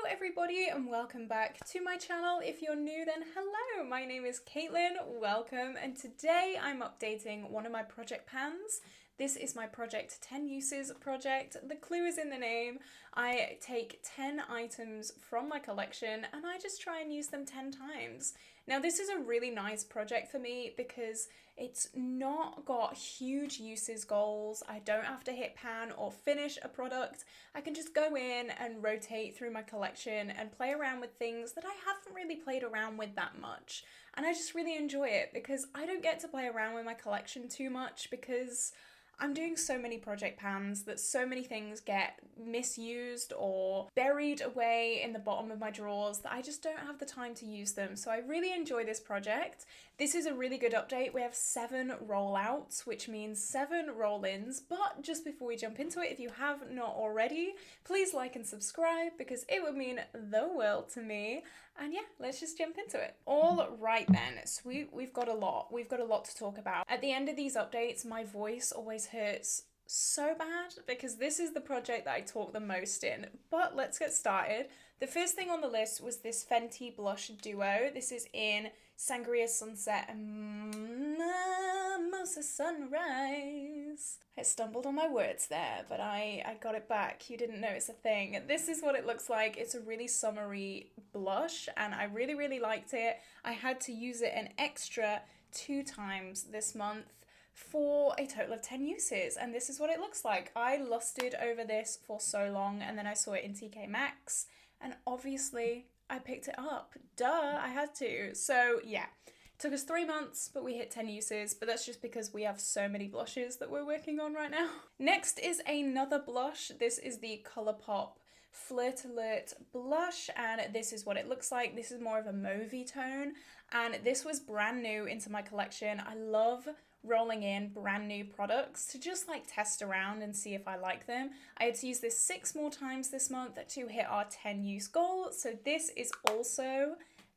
Hello everybody and welcome back to my channel. If you're new then hello, my name is Caitlin, welcome, and today I'm updating one of my project pans. This is my project 10 uses project. The clue is in the name. I take 10 items from my collection and I just try and use them 10 times. Now this is a really nice project for me because it's not got huge uses goals. I don't have to hit pan or finish a product. I can just go in and rotate through my collection and play around with things that I haven't really played around with that much. And I just really enjoy it because I don't get to play around with my collection too much because I'm doing so many project pans that so many things get misused or buried away in the bottom of my drawers that I just don't have the time to use them. So I really enjoy this project. This is a really good update. We have 7 rollouts, which means 7 roll-ins. But just before we jump into it, if you have not already, please like and subscribe because it would mean the world to me. And yeah, let's just jump into it. All right then, so we've got a lot. We've got a lot to talk about. At the end of these updates, my voice always hurts so bad because this is the project that I talk the most in. But let's get started. The first thing on the list was this Fenty Blush Duo. This is in Sangria Sunset and Mimosa Sunrise. I stumbled on my words there, but I got it back. You didn't know it's a thing. This is what it looks like. It's a really summery blush and I really, really liked it. I had to use it an extra 2 times this month for a total of 10 uses, and this is what it looks like. I lusted over this for so long and then I saw it in TK Maxx and obviously I picked it up. Duh, I had to. So yeah, it took us 3 months, but we hit 10 uses, but that's just because we have so many blushes that we're working on right now. Next is another blush. This is the ColourPop Flirt Alert blush, and this is what it looks like. This is more of a mauvey tone, and this was brand new into my collection. I love rolling in brand new products to just like test around and see if I like them. I had to use this 6 more times this month to hit our 10 use goal, so this is also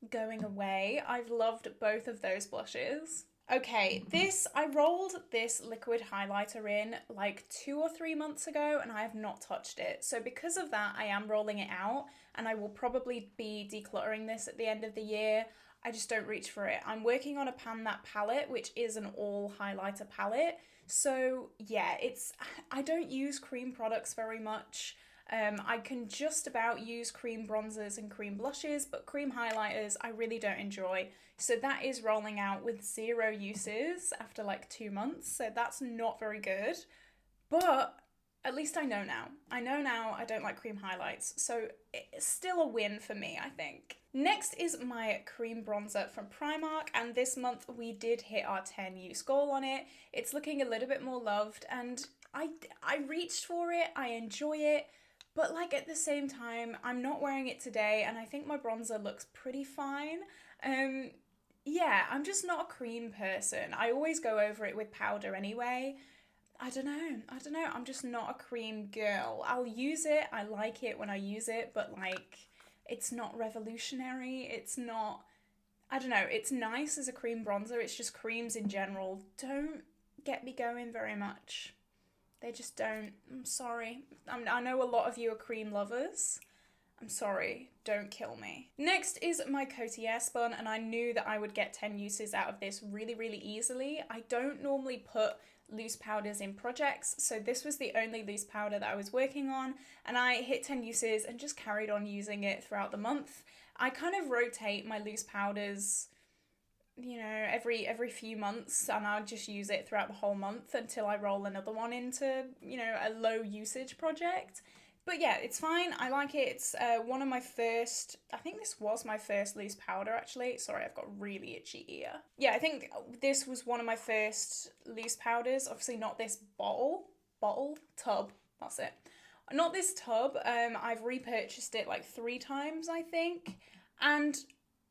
going away. I've loved both of those blushes. Okay, I rolled this liquid highlighter in like 2 or 3 months ago and I have not touched it. So because of that, I am rolling it out and I will probably be decluttering this at the end of the year. I just don't reach for it. I'm working on a Pan That palette, which is an all highlighter palette. So yeah, I don't use cream products very much. I can just about use cream bronzers and cream blushes, but cream highlighters I really don't enjoy. So that is rolling out with 0 uses after like 2 months. So that's not very good, but at least I know now. I know now I don't like cream highlights. So it's still a win for me, I think. Next is my cream bronzer from Primark, and this month we did hit our 10 use goal on it. It's looking a little bit more loved and I reached for it, I enjoy it, but like at the same time, I'm not wearing it today and I think my bronzer looks pretty fine. Yeah, I'm just not a cream person. I always go over it with powder anyway. I don't know, I'm just not a cream girl. I'll use it, I like it when I use it, but like, it's not revolutionary, it's not, I don't know, it's nice as a cream bronzer, it's just creams in general don't get me going very much. They just don't. I'm sorry. I know a lot of you are cream lovers. I'm sorry, don't kill me. Next is my Coty Airspun, and I knew that I would get 10 uses out of this really, really easily. I don't normally put loose powders in projects, so this was the only loose powder that I was working on, and I hit 10 uses and just carried on using it throughout the month. I kind of rotate my loose powders, you know, every few months, and I'll just use it throughout the whole month until I roll another one into, you know, a low usage project. But yeah, it's fine. I like it. It's one of my first, I think this was my first loose powder actually. Sorry, I've got really itchy ear. Yeah, I think this was one of my first loose powders. Obviously not this tub, that's it. Not this tub. I've repurchased it like 3 times, I think. And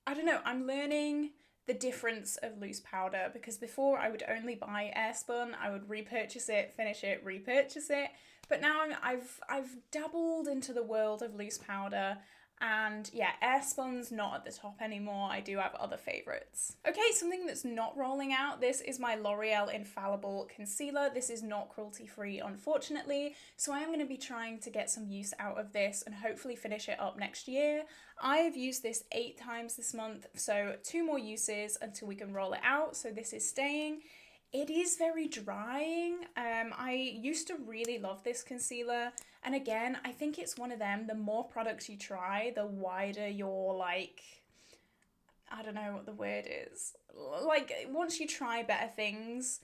I don't know, I'm learning the difference of loose powder because before I would only buy Airspun, I would repurchase it, finish it, repurchase it. But now I've dabbled into the world of loose powder And yeah, Airspun's not at the top anymore. I do have other favorites. Okay, something that's not rolling out. This is my L'Oreal Infallible Concealer. This is not cruelty free, unfortunately. So I am going to be trying to get some use out of this and hopefully finish it up next year. I've used this 8 times this month, so 2 more uses until we can roll it out. So this is staying. It is very drying. I used to really love this concealer. And again, I think it's one of them, the more products you try, the wider your, like, I don't know what the word is. Like, once you try better things,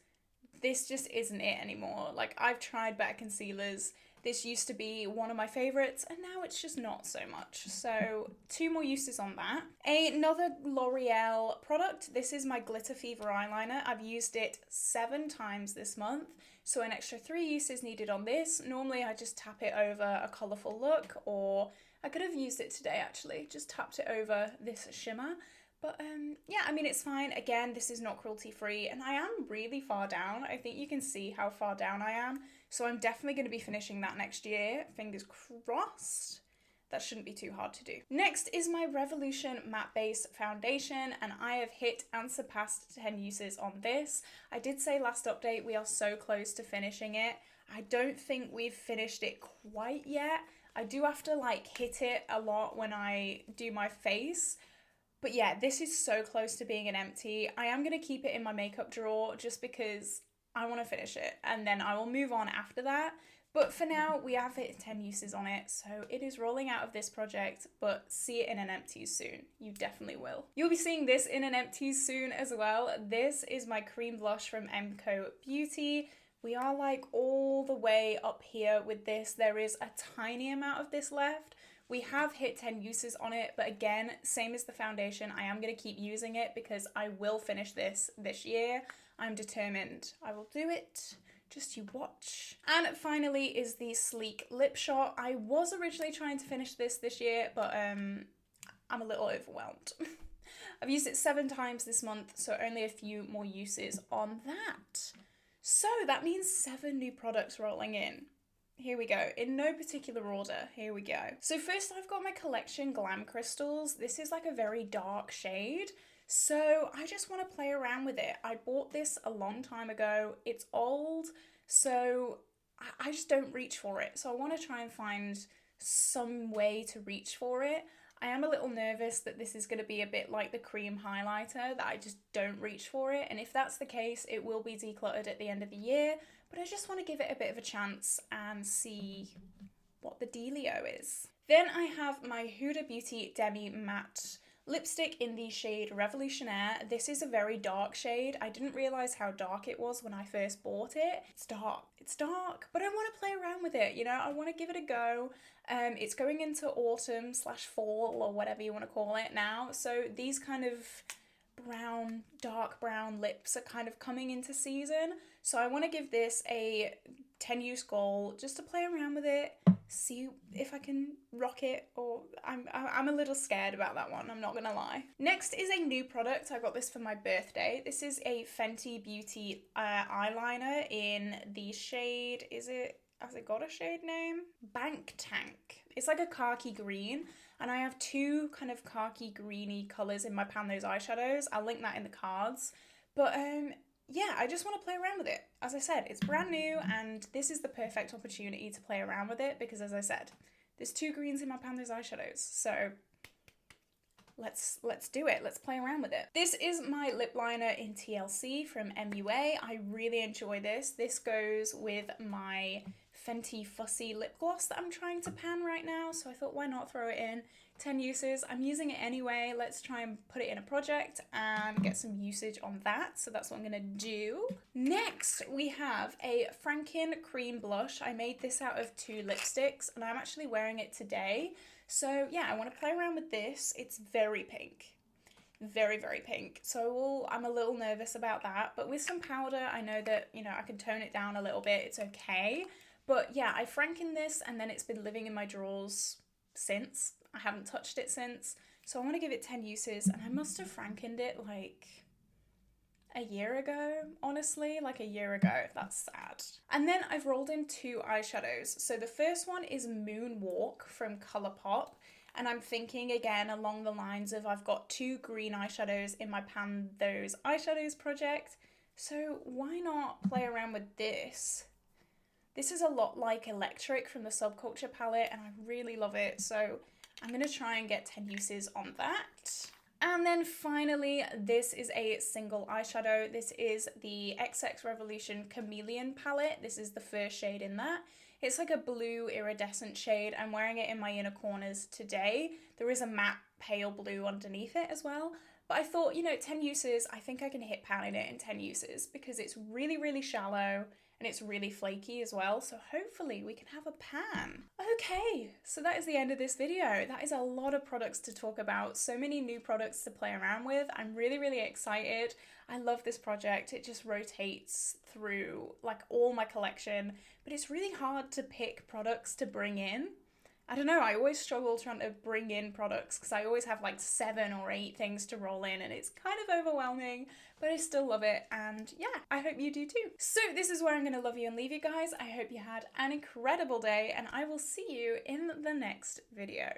this just isn't it anymore. Like, I've tried better concealers. This used to be one of my favorites, and now it's just not so much. So 2 more uses on that. Another L'Oreal product. This is my Glitter Fever eyeliner. I've used it 7 times this month, so an extra 3 uses needed on this. Normally I just tap it over a colourful look, or I could have used it today actually, just tapped it over this shimmer. But yeah, I mean, it's fine. Again, this is not cruelty free, and I am really far down. I think you can see how far down I am. So I'm definitely going to be finishing that next year. Fingers crossed. That shouldn't be too hard to do. Next is my Revolution Matte Base Foundation, and I have hit and surpassed 10 uses on this. I did say last update we are so close to finishing it. I don't think we've finished it quite yet. I do have to like hit it a lot when I do my face. But yeah, this is so close to being an empty. I am going to keep it in my makeup drawer just because I want to finish it, and then I will move on after that. But for now, we have hit 10 uses on it, so it is rolling out of this project, but see it in an empties soon. You definitely will. You'll be seeing this in an empties soon as well. This is my cream blush from Emco Beauty. We are like all the way up here with this. There is a tiny amount of this left. We have hit 10 uses on it, but again, same as the foundation, I am going to keep using it because I will finish this year. I'm determined. I will do it. Just you watch. And finally is the Sleek Lip Shot. I was originally trying to finish this year, but I'm a little overwhelmed. I've used it 7 times this month, so only a few more uses on that. So that means 7 new products rolling in. Here we go, in no particular order, here we go. So first I've got my Collection Glam Crystals. This is like a very dark shade, so I just want to play around with it. I bought this a long time ago, it's old, so I just don't reach for it. So I want to try and find some way to reach for it. I am a little nervous that this is going to be a bit like the cream highlighter, that I just don't reach for it, and if that's the case, it will be decluttered at the end of the year. But I just want to give it a bit of a chance and see what the dealio is. Then I have my Huda Beauty Demi Matte lipstick in the shade Revolutionaire. This is a very dark shade. I didn't realise how dark it was when I first bought it. It's dark, but I want to play around with it, you know? I want to give it a go. It's going into autumn / fall or whatever you want to call it now. So these kind of dark brown lips are kind of coming into season. So I want to give this a 10 use goal just to play around with it, see if I can rock it, or I'm a little scared about that one, I'm not gonna lie. Next is a new product. I got this for my birthday. This is a Fenty Beauty eyeliner in the shade, has it got a shade name? Bank Tank. It's like a khaki green, and I have 2 kind of khaki greeny colours in my Pan Those eyeshadows. I'll link that in the cards. But yeah, I just want to play around with it. As I said, it's brand new, and this is the perfect opportunity to play around with it because, as I said, there's 2 greens in my Pan Those eyeshadows. So let's do it. Let's play around with it. This is my lip liner in TLC from MUA. I really enjoy this. This goes with my Fenty Fussy lip gloss that I'm trying to pan right now, so I thought why not throw it in. 10 uses, I'm using it anyway. Let's try and put it in a project and get some usage on that, so that's what I'm gonna do. Next we have a Franken cream blush. I made this out of 2 lipsticks and I'm actually wearing it today, so yeah, I want to play around with this. It's very pink, very pink, so I'm a little nervous about that, but with some powder I know that, you know, I can tone it down a little bit. It's okay. But yeah, I frankened this and then it's been living in my drawers since. I haven't touched it since. So I want to give it 10 uses, and I must have frankened it like a year ago, honestly, like a year ago. That's sad. And then I've rolled in 2 eyeshadows. So the first one is Moonwalk from Colourpop. And I'm thinking again along the lines of I've got 2 green eyeshadows in my Pan Those Eyeshadows project, so why not play around with this? This is a lot like Electric from the Subculture palette, and I really love it, so I'm going to try and get 10 uses on that. And then finally, this is a single eyeshadow. This is the XX Revolution Chameleon palette. This is the first shade in that. It's like a blue iridescent shade. I'm wearing it in my inner corners today. There is a matte pale blue underneath it as well. But I thought, you know, 10 uses, I think I can hit pan in it in 10 uses because it's really, really shallow and it's really flaky as well. So hopefully we can have a pan. Okay, so that is the end of this video. That is a lot of products to talk about. So many new products to play around with. I'm really, really excited. I love this project. It just rotates through like all my collection, but it's really hard to pick products to bring in. I don't know, I always struggle trying to bring in products because I always have like 7 or 8 things to roll in and it's kind of overwhelming, but I still love it, and yeah, I hope you do too. So this is where I'm going to love you and leave you guys. I hope you had an incredible day and I will see you in the next video.